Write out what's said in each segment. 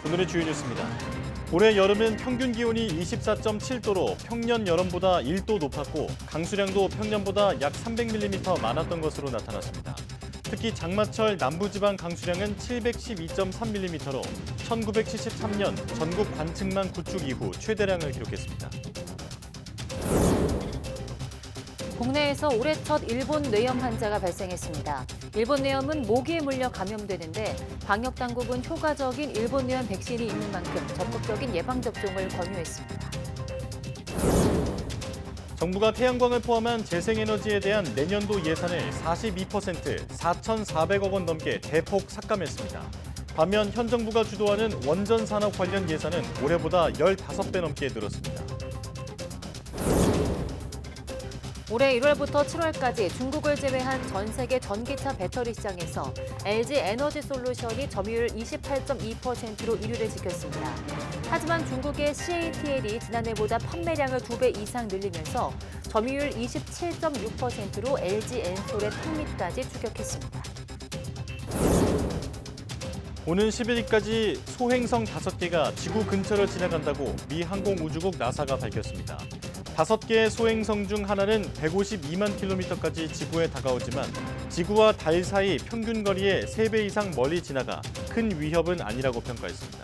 오늘의 주요 뉴스입니다. 올해 여름은 평균 기온이 24.7도로 평년 여름보다 1도 높았고 강수량도 평년보다 약 300mm 많았던 것으로 나타났습니다. 특히 장마철 남부지방 강수량은 712.3mm로 1973년 전국 관측망 구축 이후 최대량을 기록했습니다. 국내에서 올해 첫 일본 뇌염 환자가 발생했습니다. 일본 뇌염은 모기에 물려 감염되는데 방역 당국은 효과적인 일본 뇌염 백신이 있는 만큼 적극적인 예방 접종을 권유했습니다. 정부가 태양광을 포함한 재생에너지에 대한 내년도 예산을 42% 4,400억 원 넘게 대폭 삭감했습니다. 반면 현 정부가 주도하는 원전 산업 관련 예산은 올해보다 15배 넘게 늘었습니다. 올해 1월부터 7월까지 중국을 제외한 전 세계 전기차 배터리 시장에서 LG 에너지 솔루션이 점유율 28.2%로 1위를 지켰습니다. 하지만 중국의 CATL이 지난해보다 판매량을 2배 이상 늘리면서 점유율 27.6%로 LG 엔솔의 턱밑까지 추격했습니다. 오는 11일까지 소행성 5개가 지구 근처를 지나간다고 미 항공우주국 나사가 밝혔습니다. 5개의 소행성 중 하나는 152만 킬로미터까지 지구에 다가오지만 지구와 달 사이 평균 거리의 3배 이상 멀리 지나가 큰 위협은 아니라고 평가했습니다.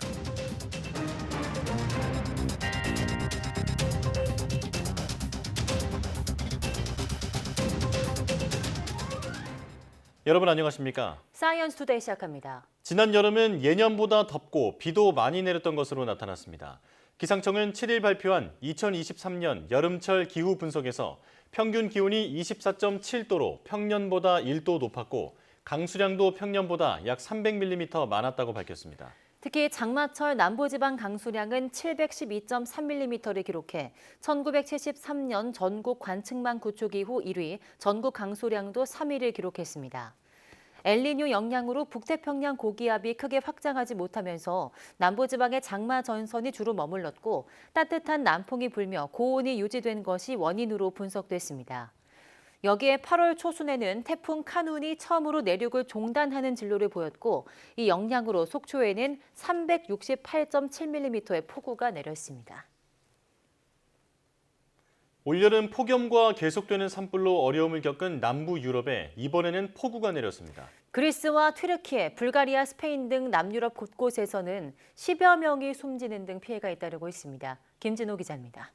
여러분 안녕하십니까? 사이언스 투데이 시작합니다. 지난 여름은 예년보다 덥고 비도 많이 내렸던 것으로 나타났습니다. 기상청은 7일 발표한 2023년 여름철 기후 분석에서 평균 기온이 24.7도로 평년보다 1도 높았고 강수량도 평년보다 약 300mm 많았다고 밝혔습니다. 특히 장마철 남부지방 강수량은 712.3mm를 기록해 1973년 전국 관측망 구축 이후 1위, 전국 강수량도 3위를 기록했습니다. 엘니뇨 영향으로 북태평양 고기압이 크게 확장하지 못하면서 남부지방의 장마 전선이 주로 머물렀고 따뜻한 남풍이 불며 고온이 유지된 것이 원인으로 분석됐습니다. 여기에 8월 초순에는 태풍 카눈이 처음으로 내륙을 종단하는 진로를 보였고 이 영향으로 속초에는 368.7mm의 폭우가 내렸습니다. 올여름 폭염과 계속되는 산불로 어려움을 겪은 남부 유럽에 이번에는 폭우가 내렸습니다. 그리스와 튀르키예, 불가리아, 스페인 등 남유럽 곳곳에서는 10여 명이 숨지는 등 피해가 잇따르고 있습니다. 김진호 기자입니다.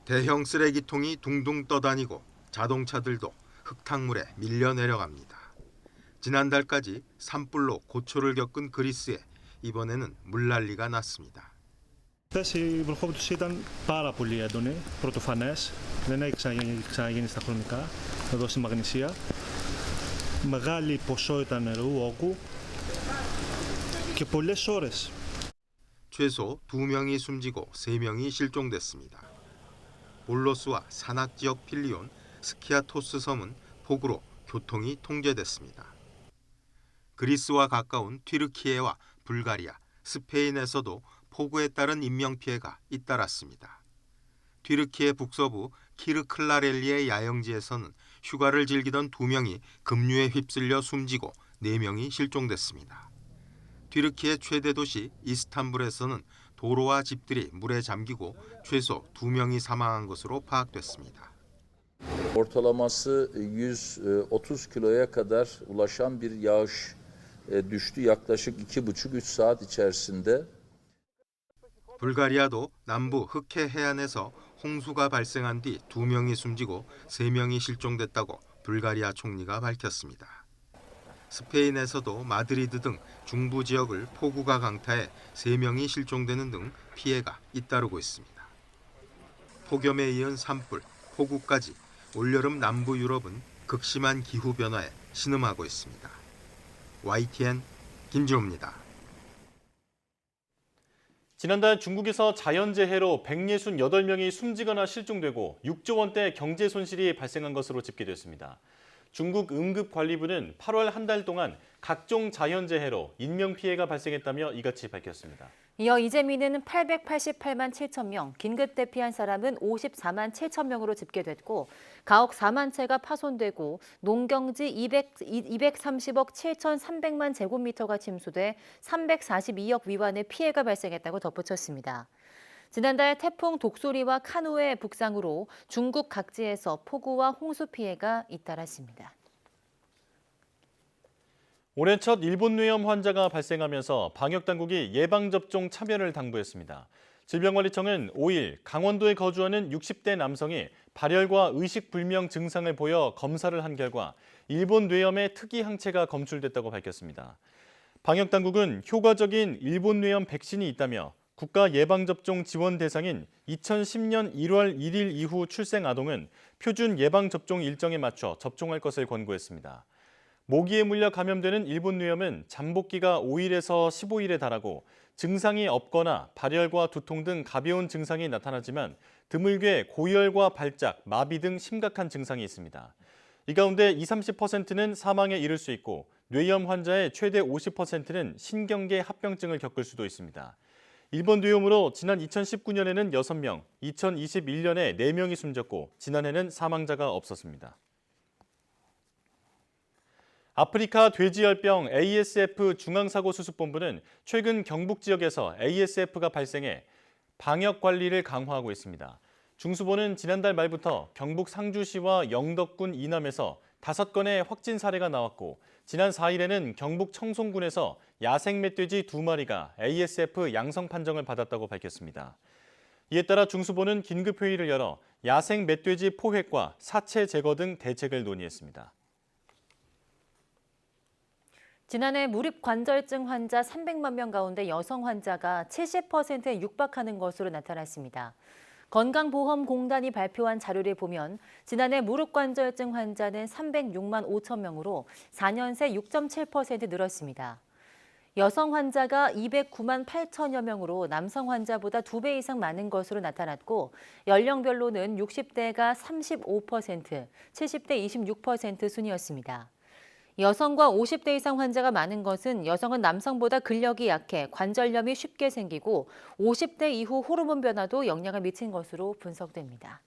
대형 쓰레기통이 둥둥 떠다니고 자동차들도 흙탕물에 밀려 내려갑니다. 지난달까지 산불로 고초를 겪은 그리스에 이번에는 물난리가 났습니다. Χθες η βροχόπτωση ήταν πάρα πολύ έντονη, πρωτοφανές, δεν έχει ξαναγίνει στα χρονικά, εδώ στη Μαγνησία. Μεγάλη ποσότητα νερού, όγκου και πολλές ώρες. 최소 2명이 숨지고 3명이 실종됐습니다. 볼로스와 산악 지역 필리온, 스키아토스 섬은 폭우로 교통이 통제됐습니다. 그리스와 가까운 튀르키예와 불가리아, 스페인에서도 폭우에 따른 인명피해가 잇따랐습니다. 튀르키예 북서부 키르클라렐리의 야영지에서는 휴가를 즐기던 2명이 급류에 휩쓸려 숨지고 4명이 실종됐습니다. 튀르키예 최대 도시 이스탄불에서는 도로와 집들이 물에 잠기고 최소 2명이 사망한 것으로 파악됐습니다. Ortalaması 130 kiloya kadar ulaşan bir yağış düştü yaklaşık 2,5-3 saat içerisinde. 불가리아도 남부 흑해 해안에서 홍수가 발생한 뒤 2명이 숨지고 3명이 실종됐다고 불가리아 총리가 밝혔습니다. 스페인에서도 마드리드 등 중부 지역을 폭우가 강타해 3명이 실종되는 등 피해가 잇따르고 있습니다. 폭염에 이은 산불, 폭우까지 올여름 남부 유럽은 극심한 기후 변화에 신음하고 있습니다. YTN 김진호입니다. 지난달 중국에서 자연재해로 168명이 숨지거나 실종되고 6조 원대 경제 손실이 발생한 것으로 집계됐습니다. 중국 응급관리부는 8월 한 달 동안 각종 자연재해로 인명피해가 발생했다며 이같이 밝혔습니다. 이어 이재민은 888만 7천 명, 긴급 대피한 사람은 54만 7천 명으로 집계됐고 가옥 4만 채가 파손되고 농경지 230억 7,300만 제곱미터가 침수돼 342억 위안의 피해가 발생했다고 덧붙였습니다. 지난달 태풍 독수리와 카누의 북상으로 중국 각지에서 폭우와 홍수 피해가 잇따랐습니다. 올해 첫 일본 뇌염 환자가 발생하면서 방역당국이 예방접종 참여를 당부했습니다. 질병관리청은 5일 강원도에 거주하는 60대 남성이 발열과 의식불명 증상을 보여 검사를 한 결과 일본 뇌염의 특이 항체가 검출됐다고 밝혔습니다. 방역당국은 효과적인 일본 뇌염 백신이 있다며 국가 예방접종 지원 대상인 2010년 1월 1일 이후 출생 아동은 표준 예방접종 일정에 맞춰 접종할 것을 권고했습니다. 모기에 물려 감염되는 일본 뇌염은 잠복기가 5일에서 15일에 달하고 증상이 없거나 발열과 두통 등 가벼운 증상이 나타나지만 드물게 고열과 발작, 마비 등 심각한 증상이 있습니다. 이 가운데 20-30%는 사망에 이를 수 있고 뇌염 환자의 최대 50%는 신경계 합병증을 겪을 수도 있습니다. 일본 뇌염으로 지난 2019년에는 6명, 2021년에 4명이 숨졌고 지난해는 사망자가 없었습니다. 아프리카 돼지열병 ASF 중앙사고수습본부는 최근 경북 지역에서 ASF가 발생해 방역 관리를 강화하고 있습니다. 중수본은 지난달 말부터 경북 상주시와 영덕군 이남에서 5건의 확진 사례가 나왔고 지난 4일에는 경북 청송군에서 야생 멧돼지 2마리가 ASF 양성 판정을 받았다고 밝혔습니다. 이에 따라 중수본은 긴급회의를 열어 야생 멧돼지 포획과 사체 제거 등 대책을 논의했습니다. 지난해 무릎관절증 환자 300만 명 가운데 여성 환자가 70%에 육박하는 것으로 나타났습니다. 건강보험공단이 발표한 자료를 보면 지난해 무릎관절증 환자는 306만 5천 명으로 4년 새 6.7% 늘었습니다. 여성 환자가 209만 8천여 명으로 남성 환자보다 2배 이상 많은 것으로 나타났고 연령별로는 60대가 35%, 70대 26% 순이었습니다. 여성과 50대 이상 환자가 많은 것은 여성은 남성보다 근력이 약해 관절염이 쉽게 생기고 50대 이후 호르몬 변화도 영향을 미친 것으로 분석됩니다.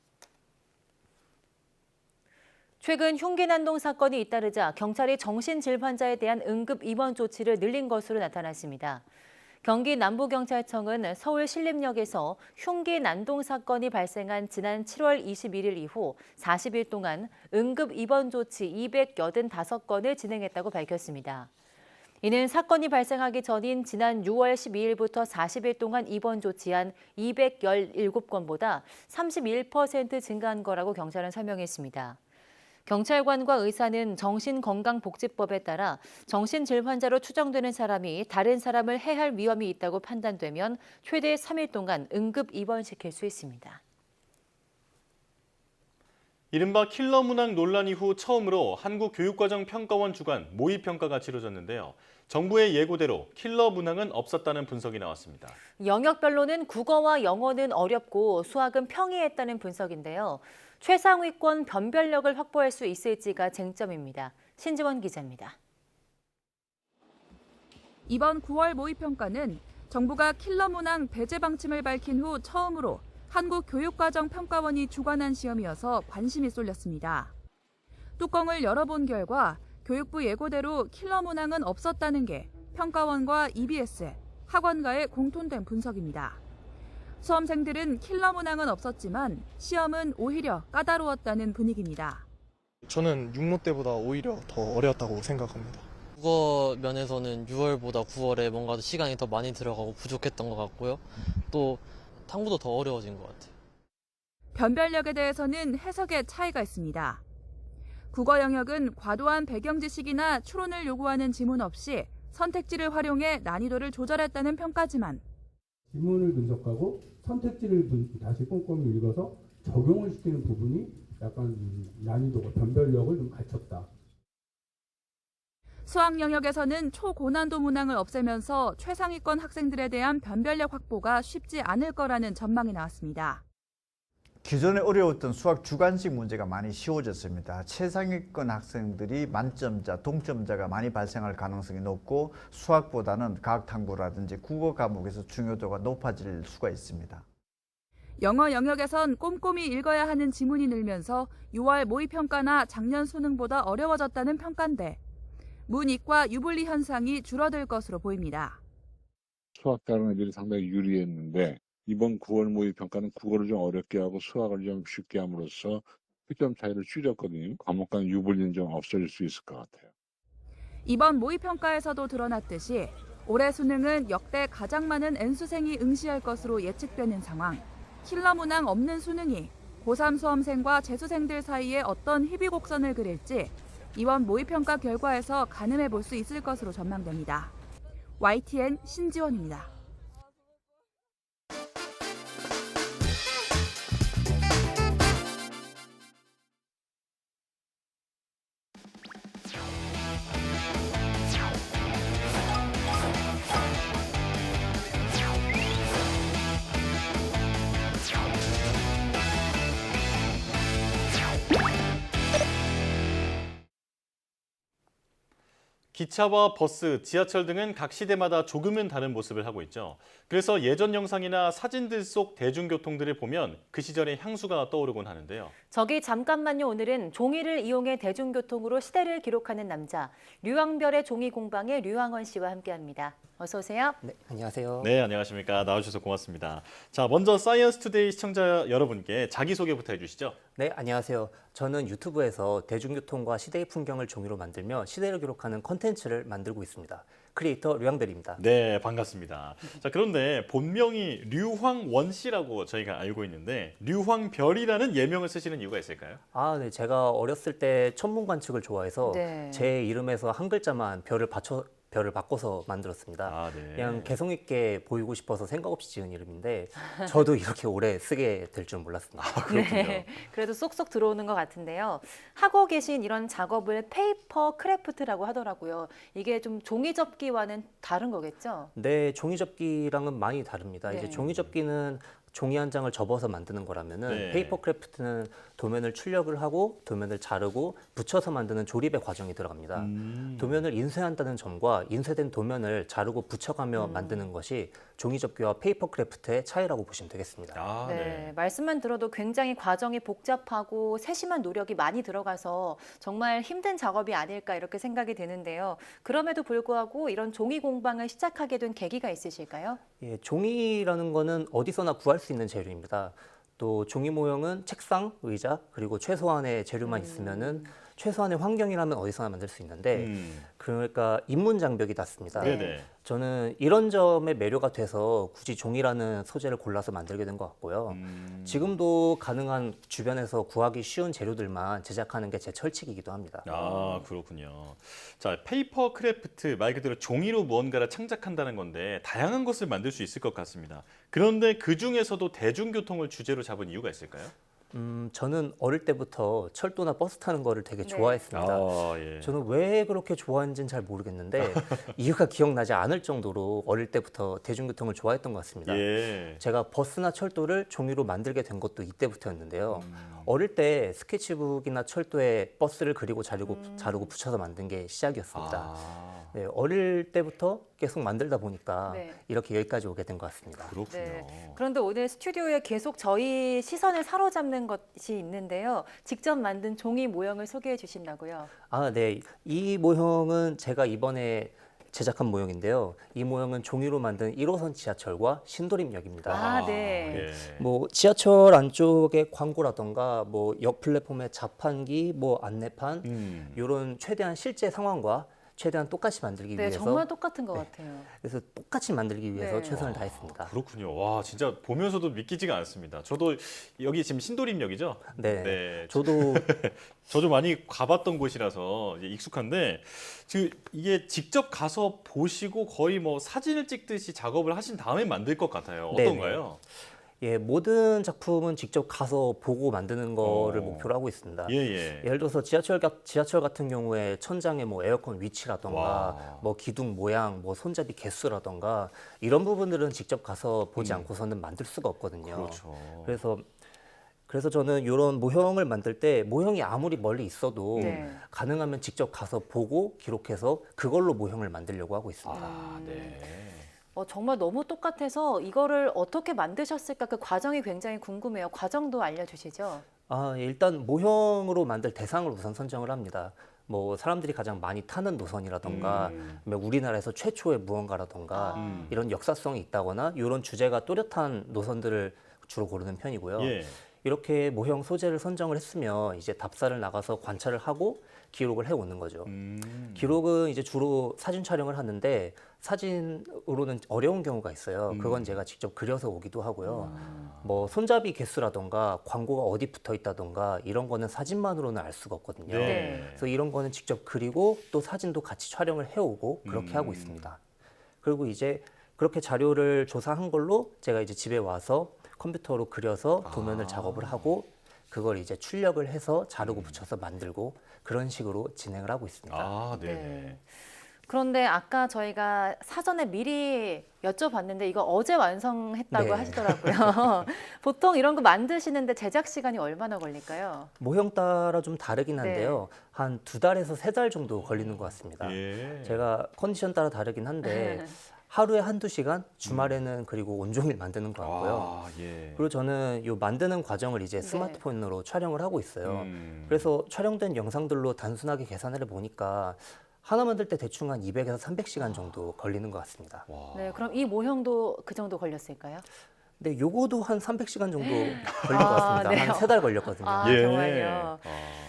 최근 흉기 난동 사건이 잇따르자 경찰이 정신질 환자에 대한 응급 입원 조치를 늘린 것으로 나타났습니다. 경기 남부경찰청은 서울 신림역에서 흉기 난동 사건이 발생한 지난 7월 21일 이후 40일 동안 응급 입원 조치 285건을 진행했다고 밝혔습니다. 이는 사건이 발생하기 전인 지난 6월 12일부터 40일 동안 입원 조치한 217건보다 31% 증가한 거라고 경찰은 설명했습니다. 경찰관과 의사는 정신건강복지법에 따라 정신질 환자로 추정되는 사람이 다른 사람을 해할 위험이 있다고 판단되면 최대 3일 동안 응급 입원시킬 수 있습니다. 이른바 킬러 문항 논란 이후 처음으로 한국교육과정평가원 주관 모의평가가 치러졌는데요. 정부의 예고대로 킬러 문항은 없었다는 분석이 나왔습니다. 영역별로는 국어와 영어는 어렵고 수학은 평이했다는 분석인데요. 최상위권 변별력을 확보할 수 있을지가 쟁점입니다. 신지원 기자입니다. 이번 9월 모의평가는 정부가 킬러 문항 배제 방침을 밝힌 후 처음으로 한국교육과정평가원이 주관한 시험이어서 관심이 쏠렸습니다. 뚜껑을 열어본 결과 교육부 예고대로 킬러 문항은 없었다는 게 평가원과 EBS, 학원가의 공통된 분석입니다. 수험생들은 킬러 문항은 없었지만 시험은 오히려 까다로웠다는 분위기입니다. 저는 6모 때보다 오히려 더 어려웠다고 생각합니다. 국어 면에서는 6월보다 9월에 뭔가 시간이 더 많이 들어가고 부족했던 것 같고요. 또 탐구도 더 어려워진 것 같아요. 변별력에 대해서는 해석의 차이가 있습니다. 국어 영역은 과도한 배경 지식이나 추론을 요구하는 지문 없이 선택지를 활용해 난이도를 조절했다는 평가지만 지문을 분석하고 선택지를 다시 꼼꼼히 읽어서 적용을 시키는 부분이 약간 난이도가 변별력을 좀 갖췄다. 수학 영역에서는 초고난도 문항을 없애면서 최상위권 학생들에 대한 변별력 확보가 쉽지 않을 거라는 전망이 나왔습니다. 기존에 어려웠던 수학 주관식 문제가 많이 쉬워졌습니다. 최상위권 학생들이 만점자, 동점자가 많이 발생할 가능성이 높고 수학보다는 과학탐구라든지 국어 과목에서 중요도가 높아질 수가 있습니다. 영어 영역에선 꼼꼼히 읽어야 하는 지문이 늘면서 6월 모의평가나 작년 수능보다 어려워졌다는 평가인데 문이과 유불리 현상이 줄어들 것으로 보입니다. 수학 다른 애들이 상당히 유리했는데 이번 9월 모의평가는 국어를 좀 어렵게 하고 수학을 좀 쉽게 함으로써 득점 차이를 줄였거든요. 과목 간 유불리는 좀 없어질 수 있을 것 같아요. 이번 모의평가에서도 드러났듯이 올해 수능은 역대 가장 많은 N수생이 응시할 것으로 예측되는 상황. 킬러 문항 없는 수능이 고3 수험생과 재수생들 사이에 어떤 희비곡선을 그릴지 이번 모의평가 결과에서 가늠해 볼 수 있을 것으로 전망됩니다. YTN 신지원입니다. 기차와 버스, 지하철 등은 각 시대마다 조금은 다른 모습을 하고 있죠. 그래서 예전 영상이나 사진들 속 대중교통들을 보면 그 시절의 향수가 떠오르곤 하는데요. 저기 잠깐만요. 오늘은 종이를 이용해 대중교통으로 시대를 기록하는 남자, 류왕별의 종이 공방의 류왕원 씨와 함께합니다. 어서 오세요. 네, 안녕하세요. 네, 안녕하십니까. 나와주셔서 고맙습니다. 자, 먼저 사이언스 투데이 시청자 여러분께 자기소개부터 해주시죠. 네, 안녕하세요. 저는 유튜브에서 대중교통과 시대의 풍경을 종이로 만들며 시대를 기록하는 컨텐츠를 만들고 있습니다. 크리에이터 류왕별입니다. 네, 반갑습니다. 자, 그런데 본명이 류황원 씨라고 저희가 알고 있는데 류황별이라는 예명을 쓰시는 이유가 있을까요? 아, 네, 제가 어렸을 때 천문 관측을 좋아해서 네. 제 이름에서 한 글자만 별을 바꿔서 만들었습니다. 아, 네. 그냥 개성 있게 보이고 싶어서 생각 없이 지은 이름인데 저도 이렇게 오래 쓰게 될 줄 몰랐습니다. 아, 그렇군요. 네, 그래도 쏙쏙 들어오는 것 같은데요. 하고 계신 이런 작업을 페이퍼 크래프트라고 하더라고요. 이게 좀 종이 접기와는 다른 거겠죠? 네, 종이 접기랑은 많이 다릅니다. 네. 이제 종이 접기는 종이 한 장을 접어서 만드는 거라면은 네. 페이퍼 크래프트는 도면을 출력을 하고 도면을 자르고 붙여서 만드는 조립의 과정이 들어갑니다. 도면을 인쇄한다는 점과 인쇄된 도면을 자르고 붙여가며 만드는 것이 종이 접기와 페이퍼 크래프트의 차이라고 보시면 되겠습니다. 아, 네, 네. 말씀만 들어도 굉장히 과정이 복잡하고 세심한 노력이 많이 들어가서 정말 힘든 작업이 아닐까 이렇게 생각이 드는데요. 그럼에도 불구하고 이런 종이 공방을 시작하게 된 계기가 있으실까요? 예, 종이라는 거는 어디서나 구할 수 있는 재료입니다. 또 종이 모형은 책상, 의자, 그리고 최소한의 재료만 있으면은 최소한의 환경이라면 어디서나 만들 수 있는데 그러니까 인문 장벽이 닿습니다. 네네. 저는 이런 점에 매료가 돼서 굳이 종이라는 소재를 골라서 만들게 된 것 같고요. 지금도 가능한 주변에서 구하기 쉬운 재료들만 제작하는 게 제 철칙이기도 합니다. 아, 그렇군요. 자, 페이퍼 크래프트 말 그대로 종이로 무언가를 창작한다는 건데 다양한 것을 만들 수 있을 것 같습니다. 그런데 그 중에서도 대중교통을 주제로 잡은 이유가 있을까요? 저는 어릴 때부터 철도나 버스 타는 거를 되게 네. 좋아했습니다. 아, 예. 저는 왜 그렇게 좋아하는지는 잘 모르겠는데 이유가 기억나지 않을 정도로 어릴 때부터 대중교통을 좋아했던 것 같습니다. 예. 제가 버스나 철도를 종이로 만들게 된 것도 이때부터였는데요. 어릴 때 스케치북이나 철도에 버스를 그리고 자르고 붙여서 만든 게 시작이었습니다. 아, 네, 어릴 때부터 계속 만들다 보니까 네. 이렇게 여기까지 오게 된 것 같습니다. 그렇군요. 네. 그런데 오늘 스튜디오에 계속 저희 시선을 사로잡는 것이 있는데요. 직접 만든 종이 모형을 소개해 주신다고요? 아, 네. 이 모형은 제가 이번에 제작한 모형인데요. 이 모형은 종이로 만든 1호선 지하철과 신도림역입니다. 아, 네. 예. 뭐 지하철 안쪽에 광고라던가 뭐 역 플랫폼의 자판기, 뭐 안내판 이런 최대한 실제 상황과 최대한 똑같이 만들기 네, 위해서 정말 똑같은 것 같아요. 그래서 똑같이 만들기 위해서 네. 최선을 다했습니다. 그렇군요. 와, 진짜 보면서도 믿기지가 않습니다. 저도 여기 지금 신도림역이죠? 네. 네. 저도 많이 가봤던 곳이라서 이제 익숙한데 이게 직접 가서 보시고 거의 뭐 사진을 찍듯이 작업을 하신 다음에 만들 것 같아요. 어떤가요? 예, 모든 작품은 직접 가서 보고 만드는 거를 목표로 하고 있습니다. 예. 예를 들어서 지하철 같은 경우에 천장에 뭐 에어컨 위치라던가 와. 뭐 기둥 모양, 뭐 손잡이 개수라던가 이런 부분들은 직접 가서 보지 않고서는 만들 수가 없거든요. 그렇죠. 그래서 그래서 저는 이런 모형을 만들 때 모형이 아무리 멀리 있어도 네. 가능하면 직접 가서 보고 기록해서 그걸로 모형을 만들려고 하고 있습니다. 아, 네. 정말 너무 똑같아서 이거를 어떻게 만드셨을까 그 과정이 굉장히 궁금해요. 과정도 알려주시죠. 일단 모형으로 만들 대상을 우선 선정을 합니다. 뭐 사람들이 가장 많이 타는 노선이라던가 우리나라에서 최초의 무언가라던가 이런 역사성이 있다거나 이런 주제가 또렷한 노선들을 주로 고르는 편이고요. 예. 이렇게 모형 소재를 선정을 했으면 이제 답사를 나가서 관찰을 하고 기록을 해오는 거죠. 기록은 이제 주로 사진 촬영을 하는데 사진으로는 어려운 경우가 있어요. 그건 제가 직접 그려서 오기도 하고요. 뭐 손잡이 개수라던가 광고가 어디 붙어 있다던가 이런 거는 사진만으로는 알 수가 없거든요. 네. 그래서 이런 거는 직접 그리고 또 사진도 같이 촬영을 해오고 그렇게 하고 있습니다. 그리고 이제 그렇게 자료를 조사한 걸로 제가 이제 집에 와서 컴퓨터로 그려서 도면을 작업을 하고 그걸 이제 출력을 해서 자르고 붙여서 만들고 그런 식으로 진행을 하고 있습니다. 아, 네. 네. 그런데 아까 저희가 사전에 미리 여쭤봤는데 이거 어제 완성했다고 네. 하시더라고요. 보통 이런 거 만드시는데 제작 시간이 얼마나 걸릴까요? 모형 따라 좀 다르긴 한데요. 한 2달에서 3달 정도 걸리는 것 같습니다. 예. 제가 컨디션 따라 다르긴 한데 하루에 1~2시간, 주말에는 그리고 온종일 만드는 것 같고요. 아, 예. 그리고 저는 이 만드는 과정을 이제 스마트폰으로 촬영을 하고 있어요. 그래서 촬영된 영상들로 단순하게 계산을 해보니까 하나 만들 때 대충 한 200에서 300시간 정도 걸리는 것 같습니다. 네, 그럼 이 모형도 그 정도 걸렸을까요? 네, 요거도 한 300시간 정도 걸린 것 같습니다. 네. 한 3달 걸렸거든요. 예. 정말요.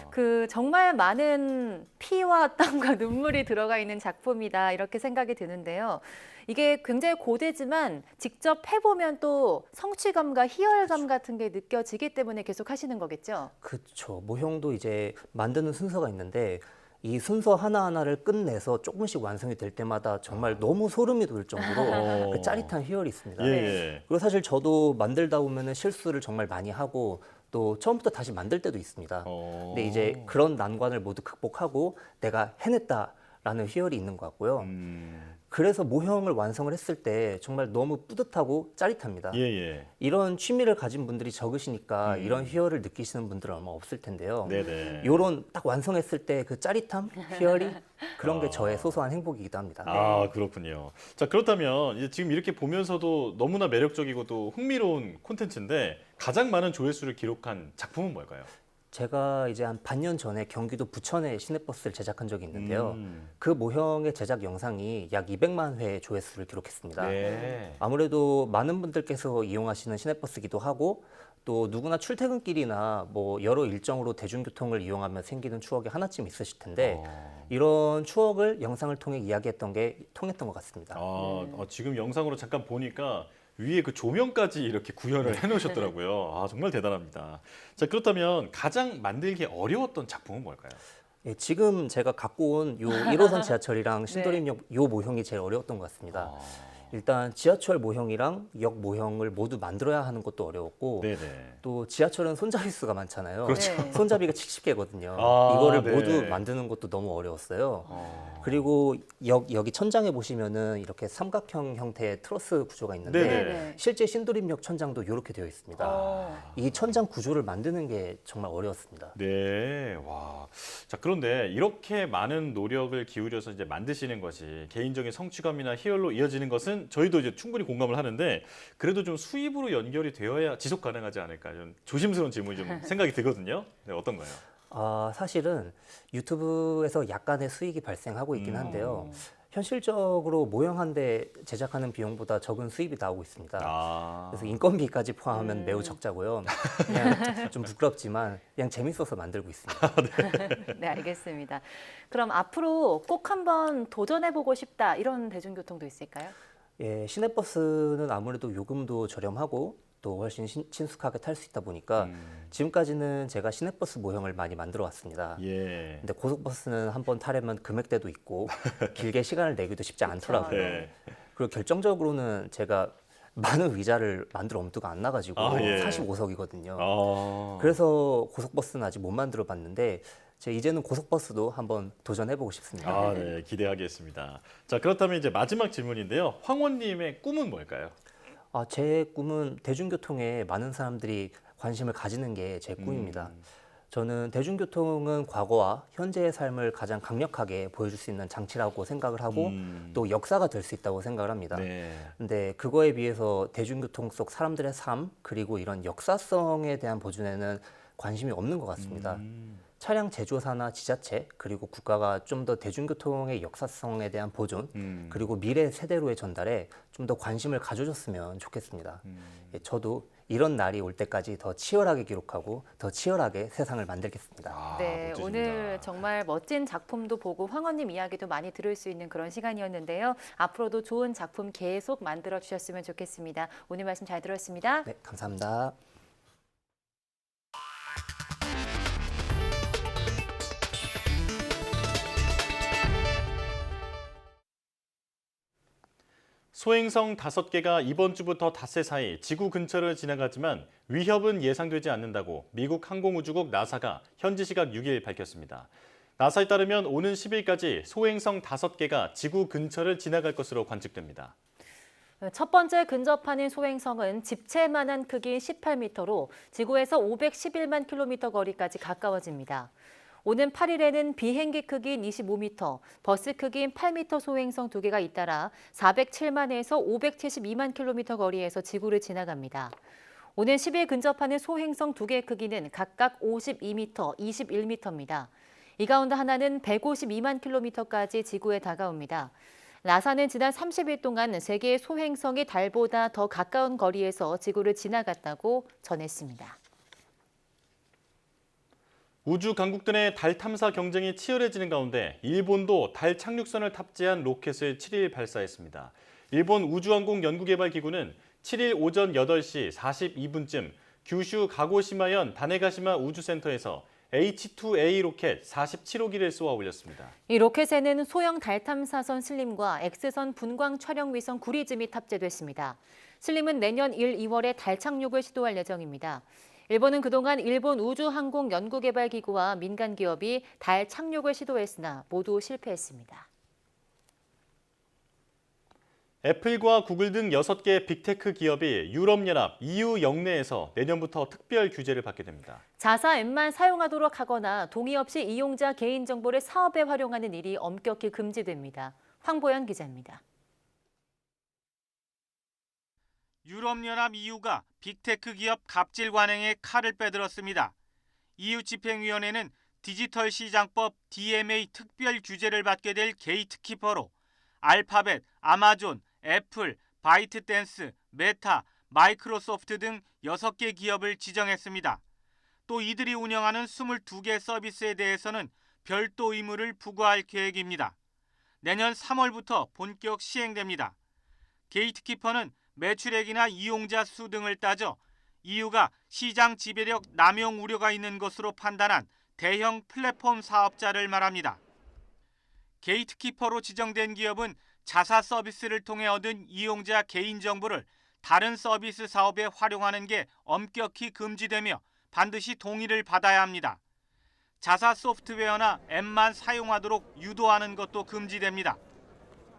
그 정말 많은 피와 땀과 눈물이 들어가 있는 작품이다 이렇게 생각이 드는데요. 이게 굉장히 고되지만 직접 해보면 또 성취감과 희열감 같은 게 느껴지기 때문에 계속 하시는 거겠죠? 그렇죠. 모형도 이제 만드는 순서가 있는데 이 순서 하나하나를 끝내서 조금씩 완성이 될 때마다 정말 너무 소름이 돋을 정도로 그 짜릿한 희열이 있습니다. 예. 그리고 사실 저도 만들다 보면은 실수를 정말 많이 하고 또 처음부터 다시 만들 때도 있습니다. 근데 이제 그런 난관을 모두 극복하고 내가 해냈다라는 희열이 있는 것 같고요. 그래서 모형을 완성을 했을 때 정말 너무 뿌듯하고 짜릿합니다. 예. 이런 취미를 가진 분들이 적으시니까 이런 희열을 느끼시는 분들은 아마 없을 텐데요. 네네. 이런 딱 완성했을 때 그 짜릿함, 희열이 그런 게 저의 소소한 행복이기도 합니다. 아, 그렇군요. 자, 그렇다면 이제 지금 이렇게 보면서도 너무나 매력적이고 또 흥미로운 콘텐츠인데 가장 많은 조회수를 기록한 작품은 뭘까요? 제가 이제 한 반년 전에 경기도 부천에 시내버스를 제작한 적이 있는데요. 그 모형의 제작 영상이 약 200만 회 조회수를 기록했습니다. 네. 아무래도 많은 분들께서 이용하시는 시내버스기도 하고 또 누구나 출퇴근길이나 뭐 여러 일정으로 대중교통을 이용하면 생기는 추억이 하나쯤 있으실 텐데 이런 추억을 영상을 통해 이야기했던 게 통했던 것 같습니다. 지금 영상으로 잠깐 보니까 위에 그 조명까지 이렇게 구현을 해놓으셨더라고요. 아, 정말 대단합니다. 자, 그렇다면 가장 만들기 어려웠던 작품은 뭘까요? 예, 지금 제가 갖고 온 요 1호선 지하철이랑 신도림역 요 모형이 제일 어려웠던 것 같습니다. 일단 지하철 모형이랑 역 모형을 모두 만들어야 하는 것도 어려웠고 또 지하철은 손잡이 수가 많잖아요. 그렇죠. 손잡이가 70개거든요. 이거를 모두 만드는 것도 너무 어려웠어요. 그리고 여기 천장에 보시면은 이렇게 삼각형 형태의 트러스 구조가 있는데 실제 신도림역 천장도 이렇게 되어 있습니다. 이 천장 구조를 만드는 게 정말 어려웠습니다. 네, 와. 자, 그런데 이렇게 많은 노력을 기울여서 이제 만드시는 것이 개인적인 성취감이나 희열로 이어지는 것은 저희도 이제 충분히 공감을 하는데 그래도 좀 수입으로 연결이 되어야 지속 가능하지 않을까 좀 조심스러운 질문이 좀 생각이 들거든요. 네, 어떤가요? 사실은 유튜브에서 약간의 수익이 발생하고 있긴 한데요. 현실적으로 모형 한 대 제작하는 비용보다 적은 수입이 나오고 있습니다. 그래서 인건비까지 포함하면 매우 적자고요. 그냥 좀 부끄럽지만 그냥 재밌어서 만들고 있습니다. 네, 알겠습니다. 그럼 앞으로 꼭 한번 도전해보고 싶다 이런 대중교통도 있을까요? 예, 시내버스는 아무래도 요금도 저렴하고 또 훨씬 친숙하게 탈 수 있다 보니까 지금까지는 제가 시내버스 모형을 많이 만들어 왔습니다. 근데 고속버스는 한번 타려면 금액대도 있고 길게 시간을 내기도 쉽지 않더라고요. 그리고 결정적으로는 제가 많은 의자를 만들 엄두가 안 나가지고 45석이거든요. 그래서 고속버스는 아직 못 만들어 봤는데 이제는 고속버스도 한번 도전해보고 싶습니다. 네, 기대하겠습니다. 자, 그렇다면 이제 마지막 질문인데요. 황원님의 꿈은 뭘까요? 제 꿈은 대중교통에 많은 사람들이 관심을 가지는 게 제 꿈입니다. 저는 대중교통은 과거와 현재의 삶을 가장 강력하게 보여줄 수 있는 장치라고 생각을 하고 또 역사가 될 수 있다고 생각을 합니다. 근데 그거에 비해서 대중교통 속 사람들의 삶 그리고 이런 역사성에 대한 보존에는 관심이 없는 것 같습니다. 차량 제조사나 지자체 그리고 국가가 좀 더 대중교통의 역사성에 대한 보존 그리고 미래 세대로의 전달에 좀 더 관심을 가져줬으면 좋겠습니다. 예, 저도 이런 날이 올 때까지 더 치열하게 기록하고 더 치열하게 세상을 만들겠습니다. 네, 오늘 정말 멋진 작품도 보고 황원님 이야기도 많이 들을 수 있는 그런 시간이었는데요. 앞으로도 좋은 작품 계속 만들어 주셨으면 좋겠습니다. 오늘 말씀 잘 들었습니다. 네, 감사합니다. 소행성 5개가 이번 주부터 닷새 사이 지구 근처를 지나가지만 위협은 예상되지 않는다고 미국 항공우주국 나사가 현지 시각 6일 밝혔습니다. 나사에 따르면 오는 10일까지 소행성 5개가 지구 근처를 지나갈 것으로 관측됩니다. 첫 번째 근접하는 소행성은 집채만한 크기 18m로 지구에서 511만 킬로미터 거리까지 가까워집니다. 오는 8일에는 비행기 크기인 25m, 버스 크기인 8m 소행성 2개가 잇따라 407만에서 572만 킬로미터 거리에서 지구를 지나갑니다. 오는 10일 근접하는 소행성 2개의 크기는 각각 52m, 21m입니다. 이 가운데 하나는 152만 킬로미터까지 지구에 다가옵니다. 나사는 지난 30일 동안 세 개의 소행성이 달보다 더 가까운 거리에서 지구를 지나갔다고 전했습니다. 우주 강국들의 달 탐사 경쟁이 치열해지는 가운데 일본도 달 착륙선을 탑재한 로켓을 7일 발사했습니다. 일본 우주항공연구개발기구는 7일 오전 8시 42분쯤 규슈 가고시마현 다네가시마 우주센터에서 H2A 로켓 47호기를 쏘아 올렸습니다. 이 로켓에는 소형 달 탐사선 슬림과 X선 분광 촬영 위성 구리즘이 탑재됐습니다. 슬림은 내년 1, 2월에 달 착륙을 시도할 예정입니다. 일본은 그동안 일본 우주항공연구개발기구와 민간 기업이 달 착륙을 시도했으나 모두 실패했습니다. 애플과 구글 등 6개 빅테크 기업이 유럽연합 EU 영내에서 내년부터 특별 규제를 받게 됩니다. 자사 앱만 사용하도록 하거나 동의 없이 이용자 개인정보를 사업에 활용하는 일이 엄격히 금지됩니다. 황보연 기자입니다. 유럽연합 EU가 빅테크 기업 갑질 관행에 칼을 빼들었습니다. EU 집행위원회는 디지털 시장법 DMA 특별 규제를 받게 될 게이트키퍼로 알파벳, 아마존, 애플, 바이트댄스, 메타, 마이크로소프트 등 6개 기업을 지정했습니다. 또 이들이 운영하는 22개 서비스에 대해서는 별도 의무를 부과할 계획입니다. 내년 3월부터 본격 시행됩니다. 게이트키퍼는 매출액이나 이용자 수 등을 따져 EU가 시장 지배력 남용 우려가 있는 것으로 판단한 대형 플랫폼 사업자를 말합니다. 게이트키퍼로 지정된 기업은 자사 서비스를 통해 얻은 이용자 개인정보를 다른 서비스 사업에 활용하는 게 엄격히 금지되며 반드시 동의를 받아야 합니다. 자사 소프트웨어나 앱만 사용하도록 유도하는 것도 금지됩니다.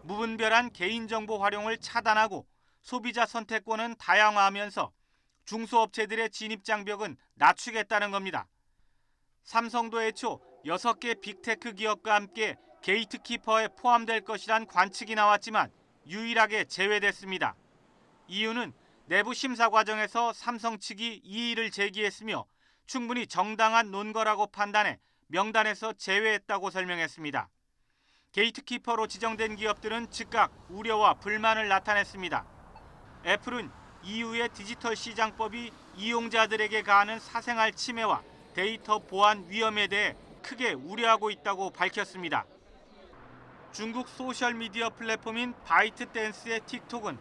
무분별한 개인정보 활용을 차단하고 소비자 선택권은 다양화하면서 중소업체들의 진입 장벽은 낮추겠다는 겁니다. 삼성도 애초 6개 빅테크 기업과 함께 게이트키퍼에 포함될 것이란 관측이 나왔지만 유일하게 제외됐습니다. 이유는 내부 심사 과정에서 삼성 측이 이의를 제기했으며 충분히 정당한 논거라고 판단해 명단에서 제외했다고 설명했습니다. 게이트키퍼로 지정된 기업들은 즉각 우려와 불만을 나타냈습니다. 애플은 EU의 디지털 시장법이 이용자들에게 가하는 사생활 침해와 데이터 보안 위험에 대해 크게 우려하고 있다고 밝혔습니다. 중국 소셜미디어 플랫폼인 바이트댄스의 틱톡은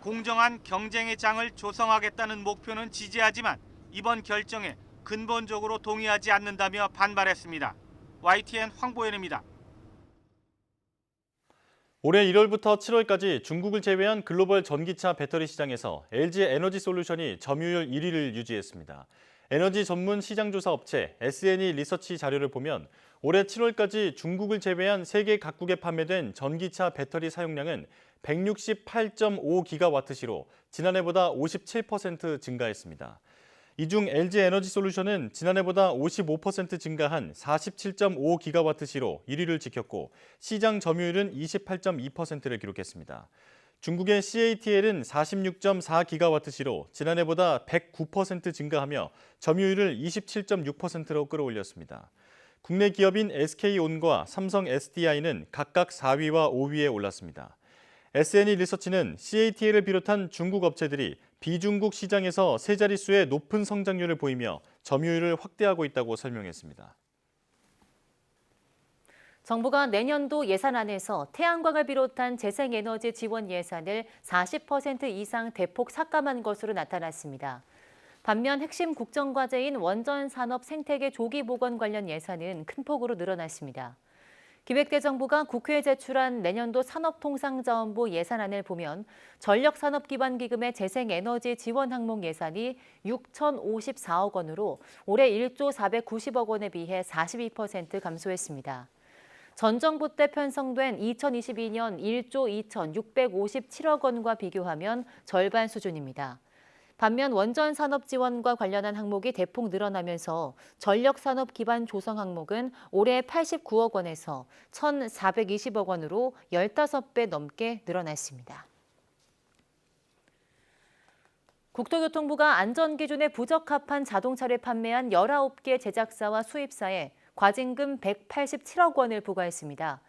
공정한 경쟁의 장을 조성하겠다는 목표는 지지하지만 이번 결정에 근본적으로 동의하지 않는다며 반발했습니다. YTN 황보현입니다. 올해 1월부터 7월까지 중국을 제외한 글로벌 전기차 배터리 시장에서 LG 에너지 솔루션이 점유율 1위를 유지했습니다. 에너지 전문 시장조사 업체 SNE 리서치 자료를 보면 올해 7월까지 중국을 제외한 세계 각국에 판매된 전기차 배터리 사용량은 168.5기가와트시로 지난해보다 57% 증가했습니다. 이 중 LG에너지솔루션은 지난해보다 55% 증가한 47.5기가와트시로 1위를 지켰고 시장 점유율은 28.2%를 기록했습니다. 중국의 CATL은 46.4기가와트시로 지난해보다 109% 증가하며 점유율을 27.6%로 끌어올렸습니다. 국내 기업인 SK온과 삼성 SDI는 각각 4위와 5위에 올랐습니다. SNE 리서치는 CATL을 비롯한 중국 업체들이 비중국 시장에서 세 자릿수의 높은 성장률을 보이며 점유율을 확대하고 있다고 설명했습니다. 정부가 내년도 예산안에서 태양광을 비롯한 재생에너지 지원 예산을 40% 이상 대폭 삭감한 것으로 나타났습니다. 반면 핵심 국정과제인 원전산업 생태계 조기 복원 관련 예산은 큰 폭으로 늘어났습니다. 기획재정부가 국회에 제출한 내년도 산업통상자원부 예산안을 보면 전력산업기반기금의 재생에너지 지원 항목 예산이 6,054억 원으로 올해 1조 490억 원에 비해 42% 감소했습니다. 전 정부 때 편성된 2022년 1조 2,657억 원과 비교하면 절반 수준입니다. 반면 원전산업 지원과 관련한 항목이 대폭 늘어나면서 전력산업 기반 조성 항목은 올해 89억 원에서 1,420억 원으로 15배 넘게 늘어났습니다. 국토교통부가 안전기준에 부적합한 자동차를 판매한 19개 제작사와 수입사에 과징금 187억 원을 부과했습니다.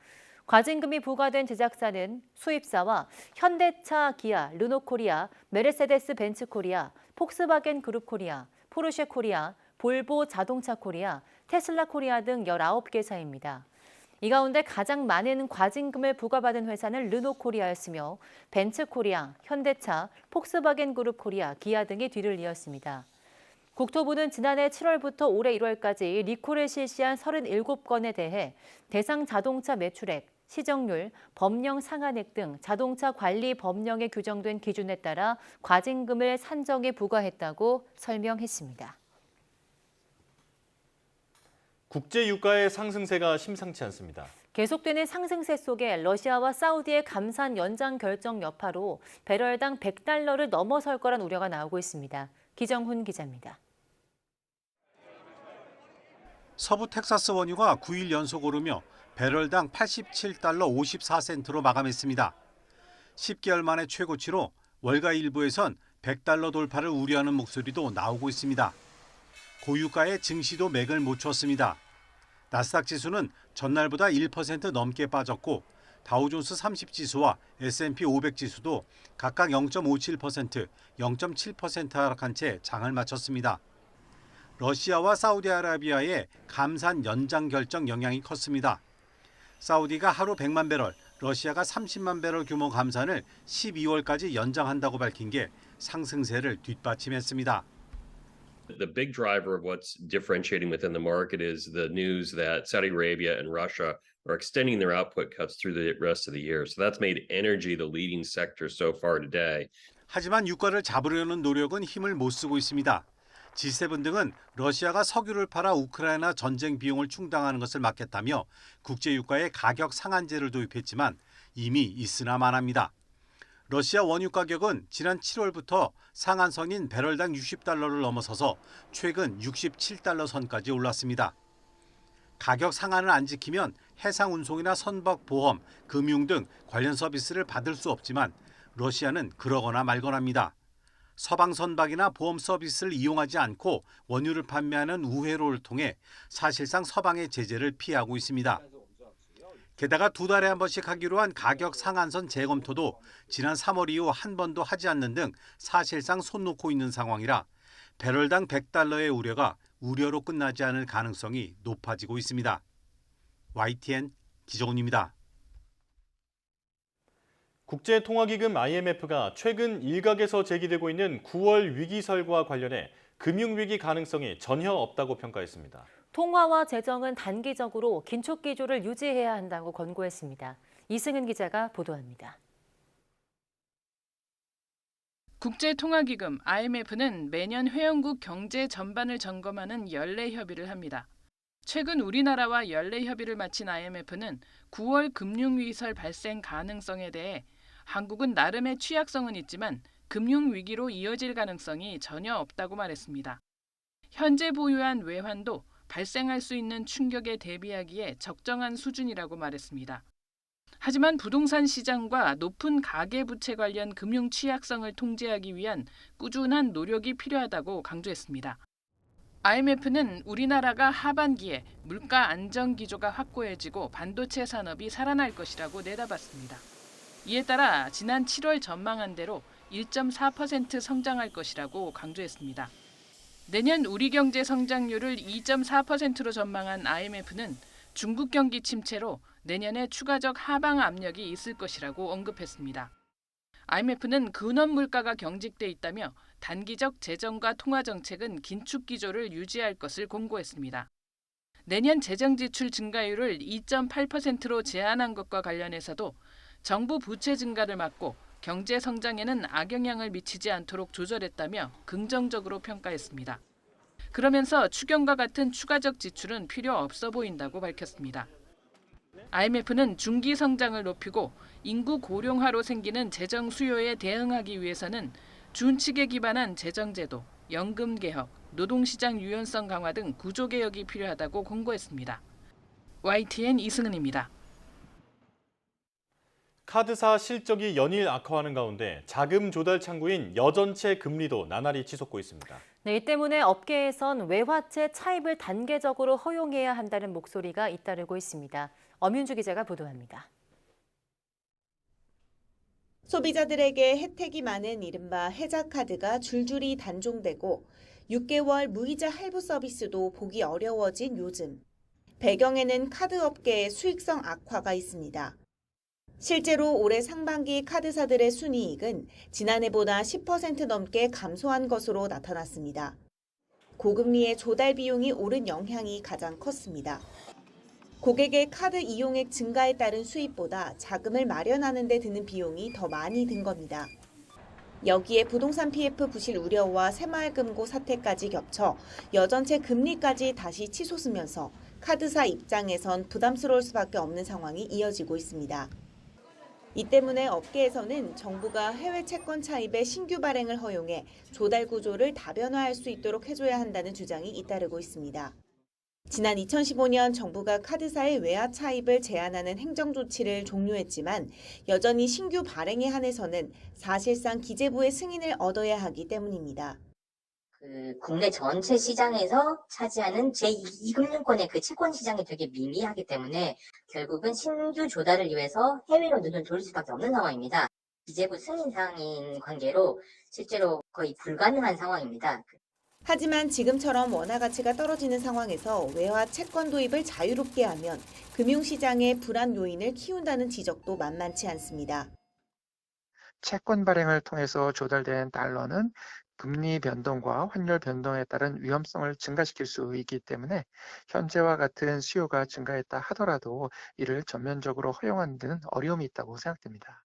과징금이 부과된 제작사는 수입사와 현대차, 기아, 르노코리아, 메르세데스 벤츠 코리아, 폭스바겐 그룹 코리아, 포르쉐 코리아, 볼보 자동차 코리아, 테슬라 코리아 등 19개사입니다. 이 가운데 가장 많은 과징금을 부과받은 회사는 르노코리아였으며 벤츠 코리아, 현대차, 폭스바겐 그룹 코리아, 기아 등이 뒤를 이었습니다. 국토부는 지난해 7월부터 올해 1월까지 리콜을 실시한 37건에 대해 대상 자동차 매출액, 시정률, 법령 상한액 등 자동차 관리 법령에 규정된 기준에 따라 과징금을 산정해 부과했다고 설명했습니다. 국제 유가의 상승세가 심상치 않습니다. 계속되는 상승세 속에 러시아와 사우디의 감산 연장 결정 여파로 배럴당 $100를 넘어설 거란 우려가 나오고 있습니다. 기정훈 기자입니다. 서부 텍사스 원유가 9일 연속 오르며 배럴당 $87 54센트로 마감했습니다. 10개월 만에 최고치로 월가 일부에선 $100 돌파를 우려하는 목소리도 나오고 있습니다. 고유가의 증시도 맥을 못 쳤습니다. 나스닥 지수는 전날보다 1% 넘게 빠졌고 다우존스 30지수와 S&P 500 지수도 각각 0.57%, 0.7% 하락한 채 장을 마쳤습니다. 러시아와 사우디아라비아의 감산 연장 결정 영향이 컸습니다. 사우디가 하루 100만 배럴, 러시아가 30만 배럴 규모 감산을 12월까지 연장한다고 밝힌 게 상승세를 뒷받침했습니다. The big driver of what's differentiating within the market is the news that Saudi Arabia and Russia are extending their output cuts through the rest of the year. So that's made energy the leading sector so far today. 하지만 유가를 잡으려는 노력은 힘을 못 쓰고 있습니다. G7 등은 러시아가 석유를 팔아 우크라이나 전쟁 비용을 충당하는 것을 막겠다며 국제유가에 가격 상한제를 도입했지만 이미 있으나 마나입니다. 러시아 원유 가격은 지난 7월부터 상한선인 배럴당 $60를 넘어서서 최근 $67 선까지 올랐습니다. 가격 상한을 안 지키면 해상 운송이나 선박 보험, 금융 등 관련 서비스를 받을 수 없지만 러시아는 그러거나 말거나입니다. 서방 선박이나 보험 서비스를 이용하지 않고 원유를 판매하는 우회로를 통해 사실상 서방의 제재를 피하고 있습니다. 게다가 2달에 한 번씩 하기로 한 가격 상한선 재검토도 지난 3월 이후 한 번도 하지 않는 등 사실상 손 놓고 있는 상황이라 배럴당 $100의 우려가 우려로 끝나지 않을 가능성이 높아지고 있습니다. YTN 기정훈입니다. 국제통화기금 IMF가 최근 일각에서 제기되고 있는 9월 위기설과 관련해 금융위기 가능성이 전혀 없다고 평가했습니다. 통화와 재정은 단기적으로 긴축 기조를 유지해야 한다고 권고했습니다. 이승은 기자가 보도합니다. 국제통화기금 IMF는 매년 회원국 경제 전반을 점검하는 연례 협의를 합니다. 최근 우리나라와 연례 협의를 마친 IMF는 9월 금융위기설 발생 가능성에 대해 한국은 나름의 취약성은 있지만 금융위기로 이어질 가능성이 전혀 없다고 말했습니다. 현재 보유한 외환도 발생할 수 있는 충격에 대비하기에 적정한 수준이라고 말했습니다. 하지만 부동산 시장과 높은 가계부채 관련 금융 취약성을 통제하기 위한 꾸준한 노력이 필요하다고 강조했습니다. IMF는 우리나라가 하반기에 물가 안정 기조가 확고해지고 반도체 산업이 살아날 것이라고 내다봤습니다. 이에 따라 지난 7월 전망한 대로 1.4% 성장할 것이라고 강조했습니다. 내년 우리 경제 성장률을 2.4%로 전망한 IMF는 중국 경기 침체로 내년에 추가적 하방 압력이 있을 것이라고 언급했습니다. IMF는 근원 물가가 경직돼 있다며 단기적 재정과 통화 정책은 긴축 기조를 유지할 것을 공고했습니다. 내년 재정 지출 증가율을 2.8%로 제한한 것과 관련해서도 정부 부채 증가를 막고 경제 성장에는 악영향을 미치지 않도록 조절했다며 긍정적으로 평가했습니다. 그러면서 추경과 같은 추가적 지출은 필요 없어 보인다고 밝혔습니다. IMF는 중기 성장을 높이고 인구 고령화로 생기는 재정 수요에 대응하기 위해서는 준칙에 기반한 재정제도, 연금 개혁, 노동시장 유연성 강화 등 구조 개혁이 필요하다고 공고했습니다. YTN 이승은입니다. 카드사 실적이 연일 악화하는 가운데 자금 조달 창구인 여전체 금리도 나날이 치솟고 있습니다. 네, 이 때문에 업계에선 외화채 차입을 단계적으로 허용해야 한다는 목소리가 잇따르고 있습니다. 엄윤주 기자가 보도합니다. 소비자들에게 혜택이 많은 이른바 혜자카드가 줄줄이 단종되고 6개월 무이자 할부 서비스도 보기 어려워진 요즘. 배경에는 카드 업계의 수익성 악화가 있습니다. 실제로 올해 상반기 카드사들의 순이익은 지난해보다 10% 넘게 감소한 것으로 나타났습니다. 고금리의 조달 비용이 오른 영향이 가장 컸습니다. 고객의 카드 이용액 증가에 따른 수입보다 자금을 마련하는 데 드는 비용이 더 많이 든 겁니다. 여기에 부동산 PF 부실 우려와 새마을금고 사태까지 겹쳐 여전체 금리까지 다시 치솟으면서 카드사 입장에선 부담스러울 수밖에 없는 상황이 이어지고 있습니다. 이 때문에 업계에서는 정부가 해외 채권 차입의 신규 발행을 허용해 조달 구조를 다변화할 수 있도록 해줘야 한다는 주장이 잇따르고 있습니다. 지난 2015년 정부가 카드사의 외화 차입을 제한하는 행정 조치를 종료했지만 여전히 신규 발행에 한해서는 사실상 기재부의 승인을 얻어야 하기 때문입니다. 국내 전체 시장에서 차지하는 제2금융권의 그 채권 시장이 되게 미미하기 때문에 결국은 신규 조달을 위해서 해외로 눈을 돌릴 수밖에 없는 상황입니다. 기재부 승인 사항인 관계로 실제로 거의 불가능한 상황입니다. 하지만 지금처럼 원화 가치가 떨어지는 상황에서 외화 채권 도입을 자유롭게 하면 금융시장의 불안 요인을 키운다는 지적도 만만치 않습니다. 채권 발행을 통해서 조달된 달러는 금리 변동과 환율 변동에 따른 위험성을 증가시킬 수 있기 때문에 현재와 같은 수요가 증가했다 하더라도 이를 전면적으로 허용하는 데는 어려움이 있다고 생각됩니다.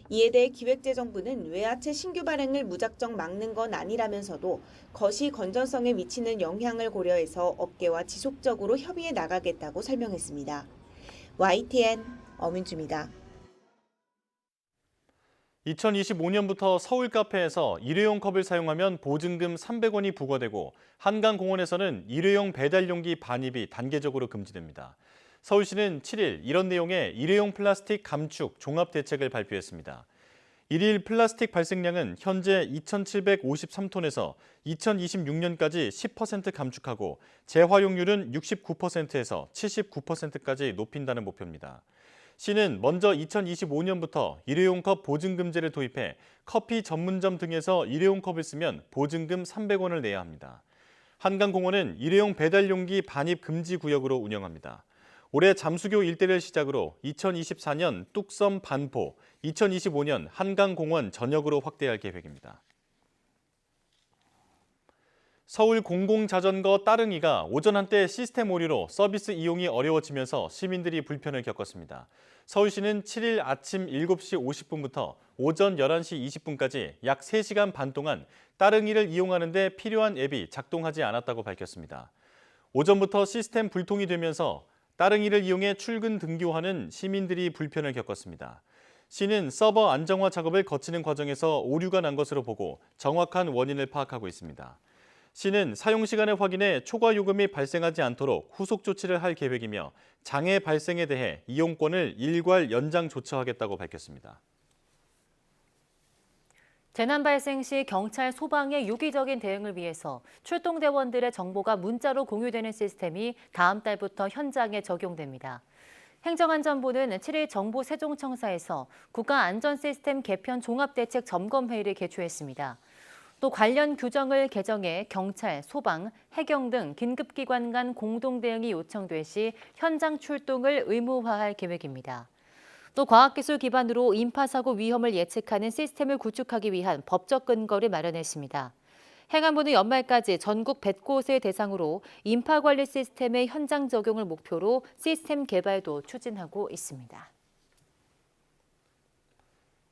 이에 대해 기획재정부는 외화채 신규 발행을 무작정 막는 건 아니라면서도 거시 건전성에 미치는 영향을 고려해서 업계와 지속적으로 협의해 나가겠다고 설명했습니다. YTN 엄윤주입니다. 2025년부터 서울 카페에서 일회용 컵을 사용하면 보증금 300원이 부과되고 한강공원에서는 일회용 배달용기 반입이 단계적으로 금지됩니다. 서울시는 7일 이런 내용의 일회용 플라스틱 감축 종합대책을 발표했습니다. 일일 플라스틱 발생량은 현재 2,753톤에서 2026년까지 10% 감축하고 재활용률은 69%에서 79%까지 높인다는 목표입니다. 시는 먼저 2025년부터 일회용컵 보증금제를 도입해 커피 전문점 등에서 일회용컵을 쓰면 보증금 300원을 내야 합니다. 한강공원은 일회용 배달용기 반입 금지 구역으로 운영합니다. 올해 잠수교 일대를 시작으로 2024년 뚝섬 반포, 2025년 한강공원 전역으로 확대할 계획입니다. 서울 공공자전거 따릉이가 오전 한때 시스템 오류로 서비스 이용이 어려워지면서 시민들이 불편을 겪었습니다. 서울시는 7일 아침 7시 50분부터 오전 11시 20분까지 약 3시간 반 동안 따릉이를 이용하는 데 필요한 앱이 작동하지 않았다고 밝혔습니다. 오전부터 시스템 불통이 되면서 따릉이를 이용해 출근 등교하는 시민들이 불편을 겪었습니다. 시는 서버 안정화 작업을 거치는 과정에서 오류가 난 것으로 보고 정확한 원인을 파악하고 있습니다. 시는 사용 시간을 확인해 초과 요금이 발생하지 않도록 후속 조치를 할 계획이며 장애 발생에 대해 이용권을 일괄 연장 조처하겠다고 밝혔습니다. 재난 발생 시 경찰, 소방의 유기적인 대응을 위해서 출동대원들의 정보가 문자로 공유되는 시스템이 다음 달부터 현장에 적용됩니다. 행정안전부는 7일 정부세종청사에서 국가안전시스템 개편 종합대책 점검회의를 개최했습니다. 또 관련 규정을 개정해 경찰, 소방, 해경 등 긴급기관 간 공동대응이 요청될 시 현장 출동을 의무화할 계획입니다. 또 과학기술 기반으로 인파사고 위험을 예측하는 시스템을 구축하기 위한 법적 근거를 마련했습니다. 행안부는 연말까지 전국 100곳을 대상으로 인파관리 시스템의 현장 적용을 목표로 시스템 개발도 추진하고 있습니다.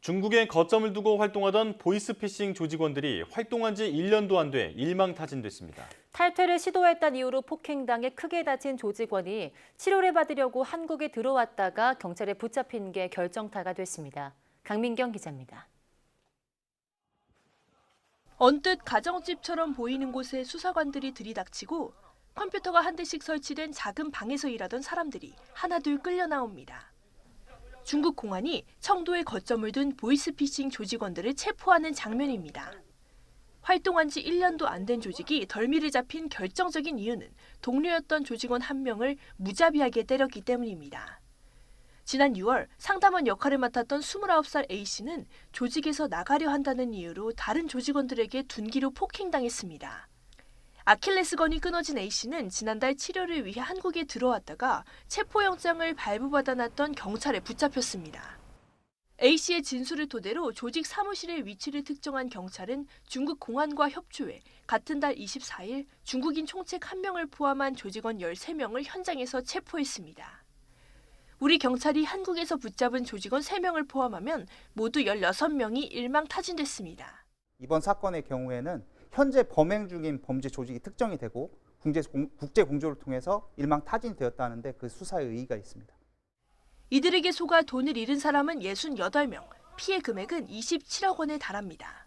중국에 거점을 두고 활동하던 보이스피싱 조직원들이 활동한 지 1년도 안 돼 일망타진됐습니다. 탈퇴를 시도했다는 이유로 폭행당해 크게 다친 조직원이 치료를 받으려고 한국에 들어왔다가 경찰에 붙잡힌 게 결정타가 됐습니다. 강민경 기자입니다. 언뜻 가정집처럼 보이는 곳에 수사관들이 들이닥치고 컴퓨터가 한 대씩 설치된 작은 방에서 일하던 사람들이 하나둘 끌려 나옵니다. 중국 공안이 청도에 거점을 둔 보이스피싱 조직원들을 체포하는 장면입니다. 활동한 지 1년도 안 된 조직이 덜미를 잡힌 결정적인 이유는 동료였던 조직원 한 명을 무자비하게 때렸기 때문입니다. 지난 6월 상담원 역할을 맡았던 29살 A씨는 조직에서 나가려 한다는 이유로 다른 조직원들에게 둔기로 폭행당했습니다. 아킬레스건이 끊어진 A씨는 지난달 치료를 위해 한국에 들어왔다가 체포영장을 발부받아놨던 경찰에 붙잡혔습니다. A씨의 진술을 토대로 조직 사무실의 위치를 특정한 경찰은 중국 공안과 협조해 같은 달 24일 중국인 총책 1명을 포함한 조직원 13명을 현장에서 체포했습니다. 우리 경찰이 한국에서 붙잡은 조직원 3명을 포함하면 모두 16명이 일망타진됐습니다. 이번 사건의 경우에는 현재 범행 중인 범죄 조직이 특정이 되고 국제 공조를 통해서 일망타진이 되었다는데 그 수사에 의의가 있습니다. 이들에게 속아 돈을 잃은 사람은 68명, 피해 금액은 27억 원에 달합니다.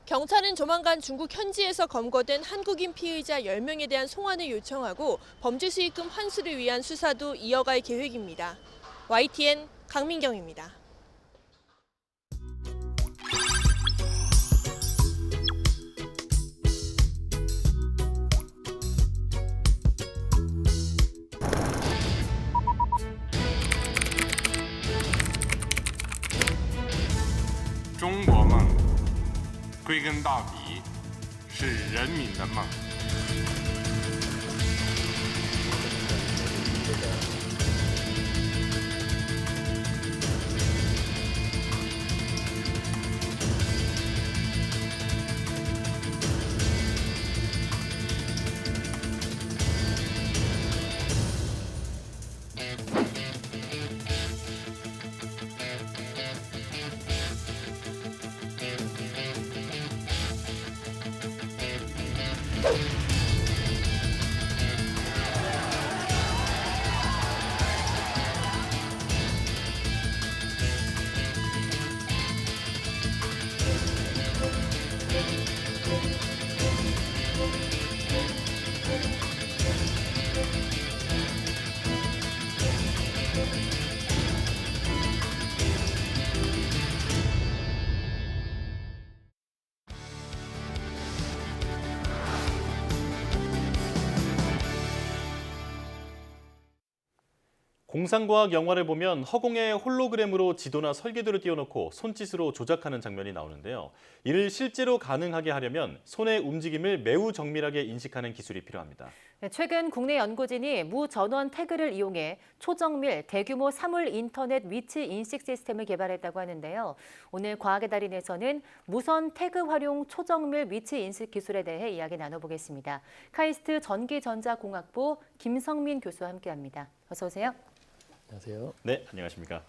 경찰은 조만간 중국 현지에서 검거된 한국인 피의자 10명에 대한 송환을 요청하고 범죄 수익금 환수를 위한 수사도 이어갈 계획입니다. YTN 강민경입니다. 중국梦归根到底是人民的梦。공상과학 영화를 보면 허공에 홀로그램으로 지도나 설계도를 띄워놓고 손짓으로 조작하는 장면이 나오는데요. 이를 실제로 가능하게 하려면 손의 움직임을 매우 정밀하게 인식하는 기술이 필요합니다. 최근 국내 연구진이 무전원 태그를 이용해 초정밀 대규모 사물 인터넷 위치 인식 시스템을 개발했다고 하는데요. 오늘 과학의 달인에서는 무선 태그 활용 초정밀 위치 인식 기술에 대해 이야기 나눠보겠습니다. 카이스트 전기전자공학부 김성민 교수와 함께합니다. 어서 오세요. 안녕하세요. 네, 안녕하십니까.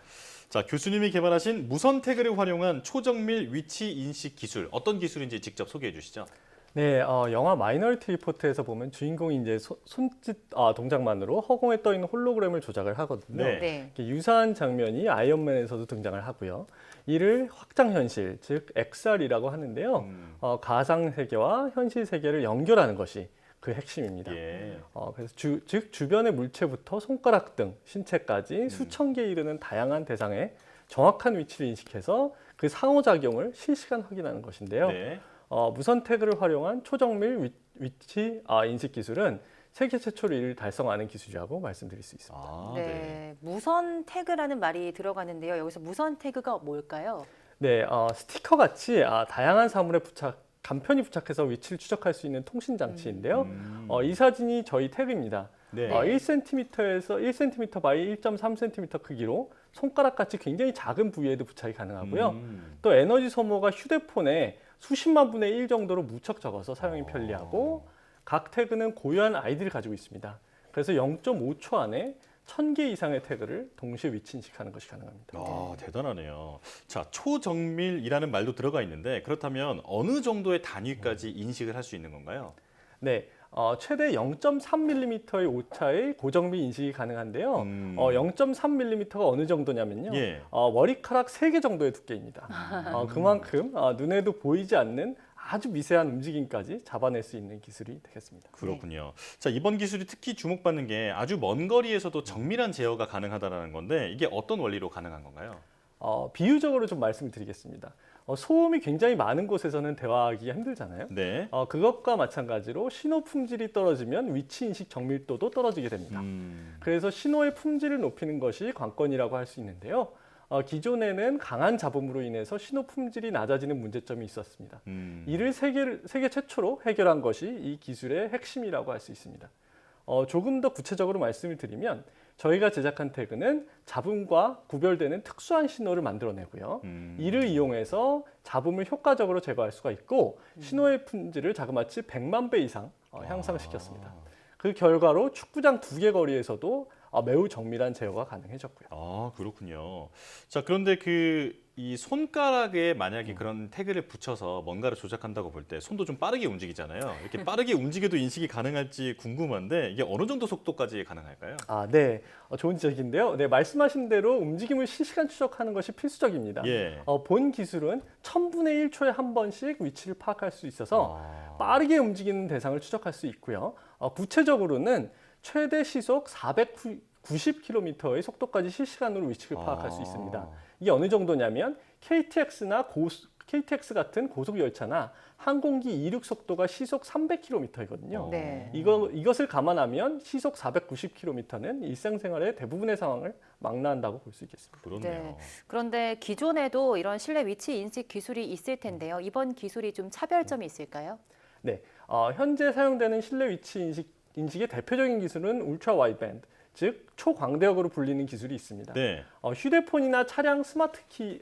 자, 교수님이 개발하신 무선 태그를 활용한 초정밀 위치 인식 기술, 어떤 기술인지 직접 소개해 주시죠. 네, 영화 마이너리티 리포트에서 보면 주인공이 이제 손짓 동작만으로 허공에 떠 있는 홀로그램을 조작을 하거든요. 네. 유사한 장면이 아이언맨에서도 등장을 하고요. 이를 확장 현실, 즉 XR이라고 하는데요. 가상 세계와 현실 세계를 연결하는 것이 그 핵심입니다. 예. 그래서 즉 주변의 물체부터 손가락 등 신체까지 수천 개에 이르는 다양한 대상의 정확한 위치를 인식해서 그 상호작용을 실시간 확인하는 것인데요. 네. 무선 태그를 활용한 초정밀 위치 인식 기술은 세계 최초로 이를 달성하는 기술이라고 말씀드릴 수 있습니다. 네, 무선 태그라는 말이 들어가는데요. 여기서 무선 태그가 뭘까요? 네, 스티커 같이 다양한 사물에 간편히 부착해서 위치를 추적할 수 있는 통신 장치인데요. 이 사진이 저희 태그입니다. 네. 1cm에서 1cm 바이 1.3cm 크기로 손가락같이 굉장히 작은 부위에도 부착이 가능하고요. 또 에너지 소모가 휴대폰에 수십만 분의 1 정도로 무척 적어서 사용이 편리하고 각 태그는 고유한 아이디를 가지고 있습니다. 그래서 0.5초 안에 1000개 이상의 태그를 동시에 위치 인식하는 것이 가능합니다. 대단하네요. 자, 초정밀이라는 말도 들어가 있는데 그렇다면 어느 정도의 단위까지 인식을 할 수 있는 건가요? 네, 최대 0.3mm의 오차의 고정밀 인식이 가능한데요. 0.3mm가 어느 정도냐면요. 예. 머리카락 3개 정도의 두께입니다. 그만큼 눈에도 보이지 않는 아주 미세한 움직임까지 잡아낼 수 있는 기술이 되겠습니다. 그렇군요. 자, 이번 기술이 특히 주목받는 게 아주 먼 거리에서도 정밀한 제어가 가능하다는 건데 이게 어떤 원리로 가능한 건가요? 비유적으로 좀 말씀을 드리겠습니다. 소음이 굉장히 많은 곳에서는 대화하기가 힘들잖아요. 네. 그것과 마찬가지로 신호 품질이 떨어지면 위치 인식 정밀도도 떨어지게 됩니다. 그래서 신호의 품질을 높이는 것이 관건이라고 할 수 있는데요. 기존에는 강한 잡음으로 인해서 신호 품질이 낮아지는 문제점이 있었습니다. 이를 세계 최초로 해결한 것이 이 기술의 핵심이라고 할 수 있습니다. 조금 더 구체적으로 말씀을 드리면 저희가 제작한 태그는 잡음과 구별되는 특수한 신호를 만들어내고요. 이를 이용해서 잡음을 효과적으로 제거할 수가 있고 신호의 품질을 자그마치 100만 배 이상 향상시켰습니다. 그 결과로 축구장 2개 거리에서도 매우 정밀한 제어가 가능해졌고요. 그렇군요. 자, 그런데 이 손가락에 만약에 그런 태그를 붙여서 뭔가를 조작한다고 볼 때 손도 좀 빠르게 움직이잖아요. 이렇게 빠르게 움직여도 인식이 가능할지 궁금한데 이게 어느 정도 속도까지 가능할까요? 네, 좋은 지적인데요. 네, 말씀하신 대로 움직임을 실시간 추적하는 것이 필수적입니다. 예. 본 기술은 1000분의 1초에 한 번씩 위치를 파악할 수 있어서 빠르게 움직이는 대상을 추적할 수 있고요. 구체적으로는 최대 시속 490km의 속도까지 실시간으로 위치를 파악할 수 있습니다. 이게 어느 정도냐면 KTX 같은 고속 열차나 항공기 이륙 속도가 시속 300km이거든요. 네. 이것을 감안하면 시속 490km는 일상생활의 대부분의 상황을 망라한다고 볼 수 있겠습니다. 그렇네요. 네. 그런데 기존에도 이런 실내 위치 인식 기술이 있을 텐데요. 이번 기술이 좀 차별점이 있을까요? 네, 현재 사용되는 실내 위치 인식의 대표적인 기술은 울트라 와이드밴드, 즉 초광대역으로 불리는 기술이 있습니다. 네. 휴대폰이나 차량 스마트키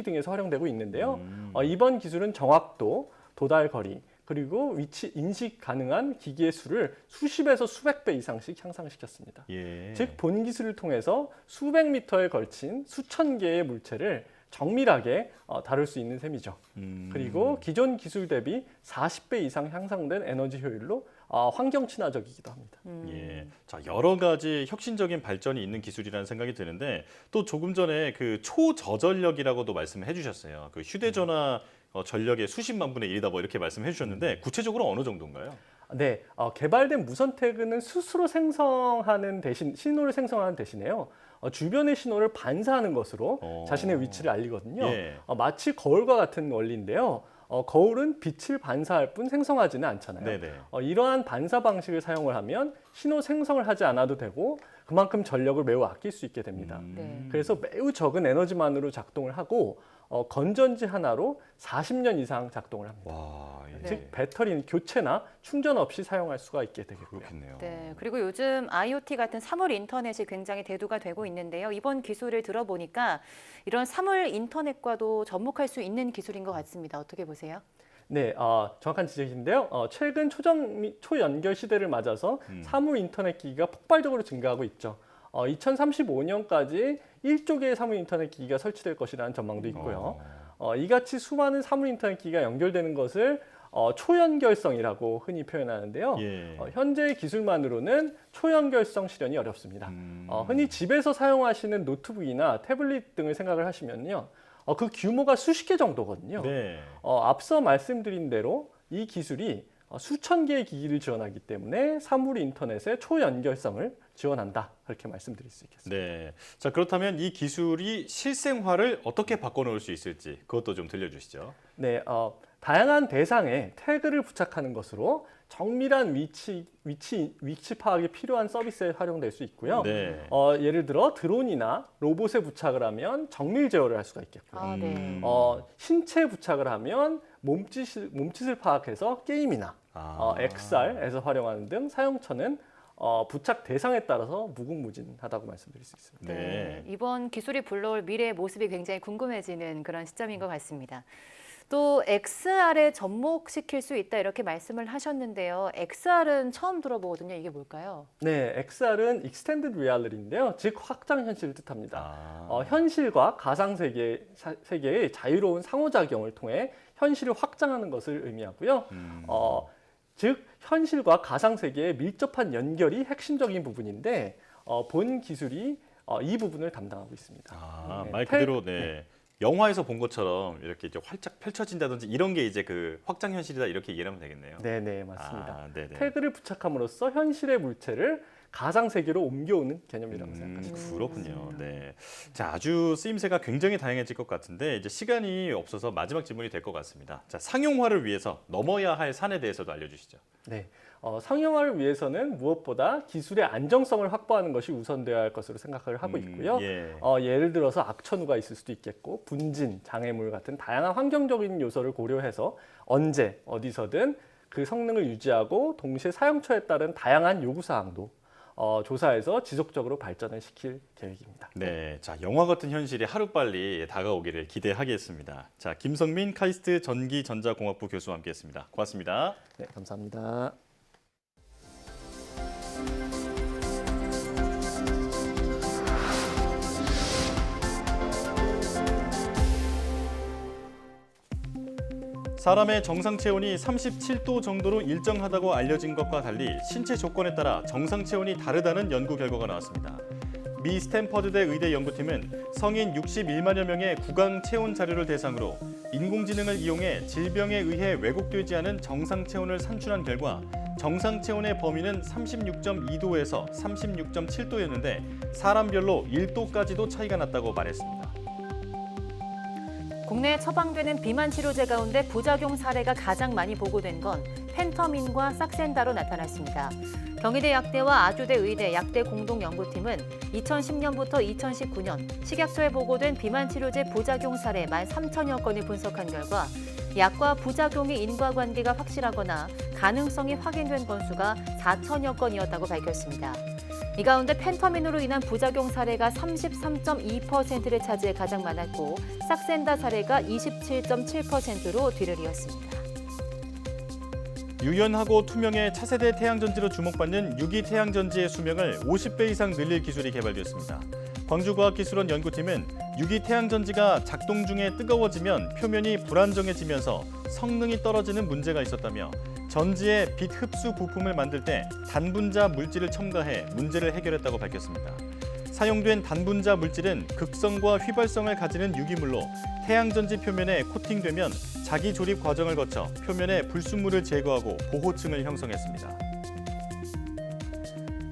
등에서 활용되고 있는데요. 이번 기술은 정확도, 도달 거리, 그리고 위치 인식 가능한 기기의 수를 수십에서 수백 배 이상씩 향상시켰습니다. 예. 즉 본 기술을 통해서 수백 미터에 걸친 수천 개의 물체를 정밀하게 다룰 수 있는 셈이죠. 그리고 기존 기술 대비 40배 이상 향상된 에너지 효율로 환경 친화적이기도 합니다. 예. 자, 여러 가지 혁신적인 발전이 있는 기술이라는 생각이 드는데 또 조금 전에 그 초저전력이라고도 말씀을 해주셨어요. 그 휴대전화 전력의 수십만 분의 1이다 뭐 이렇게 말씀해 주셨는데 구체적으로 어느 정도인가요? 네, 개발된 무선 태그는 스스로 생성하는 대신 신호를 생성하는 대신에요. 주변의 신호를 반사하는 것으로 자신의 위치를 알리거든요. 예. 마치 거울과 같은 원리인데요. 거울은 빛을 반사할 뿐 생성하지는 않잖아요. 네네. 이러한 반사 방식을 사용을 하면 신호 생성을 하지 않아도 되고 그만큼 전력을 매우 아낄 수 있게 됩니다. 그래서 매우 적은 에너지만으로 작동을 하고 건전지 하나로 40년 이상 작동을 합니다. 와, 예. 즉 배터리 교체나 충전 없이 사용할 수가 있게 되겠고요. 그렇겠네요. 네, 그리고 요즘 IoT 같은 사물 인터넷이 굉장히 대두가 되고 있는데요. 이번 기술을 들어보니까 이런 사물 인터넷과도 접목할 수 있는 기술인 것 같습니다. 어떻게 보세요? 네, 정확한 지적인데요. 최근 초연결 시대를 맞아서 사물 인터넷 기기가 폭발적으로 증가하고 있죠. 2035년까지 1조 개의 사물 인터넷 기기가 설치될 것이라는 전망도 있고요. 이같이 수많은 사물 인터넷 기기가 연결되는 것을 초연결성이라고 흔히 표현하는데요. 예. 현재 기술만으로는 초연결성 실현이 어렵습니다. 흔히 집에서 사용하시는 노트북이나 태블릿 등을 생각을 하시면요. 그 규모가 수십 개 정도거든요. 네. 앞서 말씀드린 대로 이 기술이 수천 개의 기기를 지원하기 때문에 사물 인터넷의 초연결성을 지원한다. 그렇게 말씀드릴 수 있겠습니다. 네. 자, 그렇다면 이 기술이 실생활을 어떻게 바꿔놓을 수 있을지 그것도 좀 들려주시죠. 네, 다양한 대상에 태그를 부착하는 것으로 정밀한 위치 파악이 필요한 서비스에 활용될 수 있고요. 네. 예를 들어 드론이나 로봇에 부착을 하면 정밀 제어를 할 수가 있겠고요. 네. 신체에 부착을 하면 몸짓을 파악해서 게임이나 XR에서 활용하는 등 사용처는 부착 대상에 따라서 무궁무진하다고 말씀드릴 수 있습니다. 네. 이번 기술이 불러올 미래의 모습이 굉장히 궁금해지는 그런 시점인 것 같습니다. 또 XR에 접목시킬 수 있다 이렇게 말씀을 하셨는데요. XR은 처음 들어보거든요. 이게 뭘까요? 네, XR은 Extended Reality인데요. 즉 확장 현실을 뜻합니다. 현실과 가상 세계의 자유로운 상호작용을 통해 현실을 확장하는 것을 의미하고요. 즉 현실과 가상 세계의 밀접한 연결이 핵심적인 부분인데 본 기술이 이 부분을 담당하고 있습니다. 말 그대로 네. 영화에서 본 것처럼 이렇게 이제 활짝 펼쳐진다든지 이런 게 이제 그 확장 현실이다 이렇게 이해하면 되겠네요. 네, 맞습니다. 네네. 태그를 부착함으로써 현실의 물체를 가상 세계로 옮겨오는 개념이라고 생각하시면 그렇군요. 네. 자, 아주 쓰임새가 굉장히 다양해질 것 같은데 이제 시간이 없어서 마지막 질문이 될 것 같습니다. 자, 상용화를 위해서 넘어야 할 산에 대해서도 알려주시죠. 네. 상용화를 위해서는 무엇보다 기술의 안정성을 확보하는 것이 우선되어야 할 것으로 생각을 하고 있고요. 예를 들어서 악천후가 있을 수도 있겠고 분진, 장애물 같은 다양한 환경적인 요소를 고려해서 언제 어디서든 그 성능을 유지하고 동시에 사용처에 따른 다양한 요구사항도 조사해서 지속적으로 발전을 시킬 계획입니다. 네, 자 영화 같은 현실이 하루빨리 다가오기를 기대하겠습니다. 자, 김성민 카이스트 전기전자공학부 교수와 함께했습니다. 고맙습니다. 네, 감사합니다. 사람의 정상 체온이 37도 정도로 일정하다고 알려진 것과 달리 신체 조건에 따라 정상 체온이 다르다는 연구 결과가 나왔습니다. 미 스탠퍼드대 의대 연구팀은 성인 61만여 명의 구강 체온 자료를 대상으로 인공지능을 이용해 질병에 의해 왜곡되지 않은 정상 체온을 산출한 결과 정상 체온의 범위는 36.2도에서 36.7도였는데 사람별로 1도까지도 차이가 났다고 말했습니다. 국내에 처방되는 비만 치료제 가운데 부작용 사례가 가장 많이 보고된 건 펜터민과 삭센다로 나타났습니다. 경희대 약대와 아주대 의대 약대 공동연구팀은 2010년부터 2019년 식약처에 보고된 비만 치료제 부작용 사례 13,000여 건을 분석한 결과 약과 부작용의 인과관계가 확실하거나 가능성이 확인된 건수가 4,000여 건이었다고 밝혔습니다. 이 가운데 펜터민으로 인한 부작용 사례가 33.2%를 차지해 가장 많았고 삭센다 사례가 27.7%로 뒤를 이었습니다. 유연하고 투명의 차세대 태양전지로 주목받는 유기 태양전지의 수명을 50배 이상 늘릴 기술이 개발되었습니다. 광주과학기술원 연구팀은 유기 태양전지가 작동 중에 뜨거워지면 표면이 불안정해지면서 성능이 떨어지는 문제가 있었다며 전지에 빛 흡수 부품을 만들 때 단분자 물질을 첨가해 문제를 해결했다고 밝혔습니다. 사용된 단분자 물질은 극성과 휘발성을 가지는 유기물로 태양전지 표면에 코팅되면 자기 조립 과정을 거쳐 표면에 불순물을 제거하고 보호층을 형성했습니다.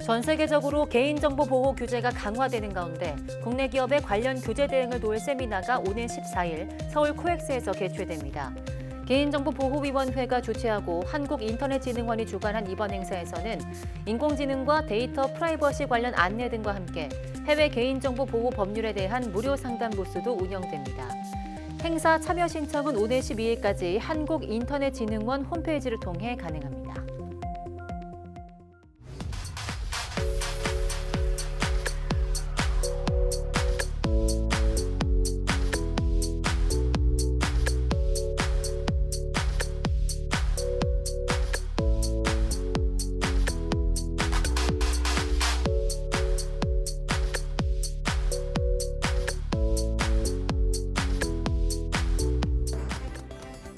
전 세계적으로 개인정보 보호 규제가 강화되는 가운데 국내 기업의 관련 규제 대응을 도울 세미나가 오는 14일 서울 코엑스에서 개최됩니다. 개인정보보호위원회가 주최하고 한국인터넷진흥원이 주관한 이번 행사에서는 인공지능과 데이터 프라이버시 관련 안내 등과 함께 해외 개인정보 보호 법률에 대한 무료 상담 부스도 운영됩니다. 행사 참여 신청은 오늘 12일까지 한국인터넷진흥원 홈페이지를 통해 가능합니다.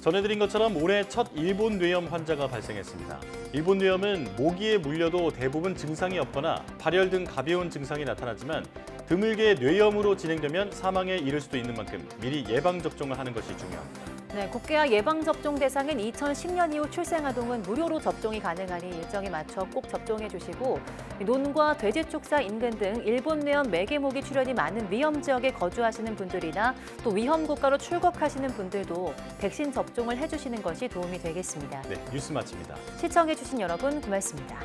전해드린 것처럼 올해 첫 일본 뇌염 환자가 발생했습니다. 일본 뇌염은 모기에 물려도 대부분 증상이 없거나 발열 등 가벼운 증상이 나타나지만 드물게 뇌염으로 진행되면 사망에 이를 수도 있는 만큼 미리 예방접종을 하는 것이 중요합니다. 네, 국계와 예방접종 대상인 2010년 이후 출생아동은 무료로 접종이 가능하니 일정에 맞춰 꼭 접종해 주시고 논과 돼지축사 인근 등 일본 뇌염 매개모기 출현이 많은 위험 지역에 거주하시는 분들이나 또 위험 국가로 출국하시는 분들도 백신 접종을 해주시는 것이 도움이 되겠습니다. 네, 뉴스 마칩니다. 시청해 주신 여러분 고맙습니다.